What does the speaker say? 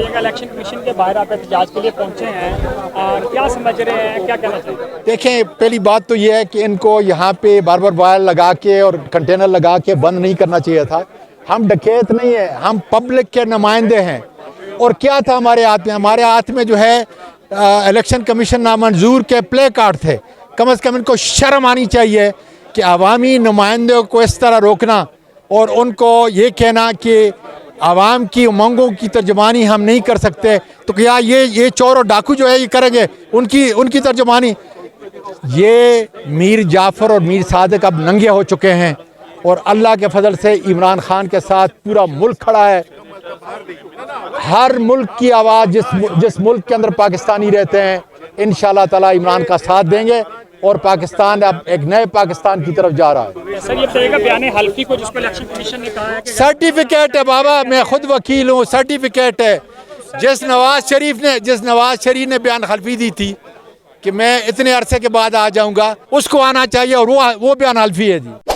बताइएगा, election commission के बाहर आप एहतजाज के लिए पहुंचे हैं और क्या समझ रहे हैं, क्या कहना चाहिए? देखें, पहली बात तो ये है कि इनको यहाँ पे बार बार वायर लगा के और कंटेनर लगा के बंद नहीं करना चाहिए था। हम डकैत नहीं है, हम पब्लिक के नुमाइंदे हैं। और क्या था हमारे हाथ में? हमारे हाथ में जो है इलेक्शन कमीशन नामंजूर के प्ले कार्ड थे। कम से कम इनको शर्म आनी चाहिए कि अवामी नुमाइंदों को इस तरह रोकना और उनको ये कहना कि आवाम की उमंगों की तर्जुमानी हम नहीं कर सकते, तो क्या ये चोर और डाकू जो है ये करेंगे उनकी तर्जुमानी? ये मीर जाफ़र और मीर सादिक अब नंगे हो चुके हैं और अल्लाह के फजल से इमरान खान के साथ पूरा मुल्क खड़ा है। हर मुल्क की आवाज़ जिस मुल्क के अंदर पाकिस्तानी रहते हैं, इंशाअल्लाह ताला इमरान का साथ देंगे और पाकिस्तान अब एक नए पाकिस्तान की तरफ जा रहा है। सर, ये बताइएगा, बयान हल्फी को जिसको इलेक्शन कमीशन ने कहा है कि सर्टिफिकेट है बाबा, मैं खुद वकील हूँ, सर्टिफिकेट है। जिस नवाज शरीफ ने बयान हल्फी दी थी कि मैं इतने अरसे के बाद आ जाऊंगा, उसको आना चाहिए और वो बयान हल्फी है जी।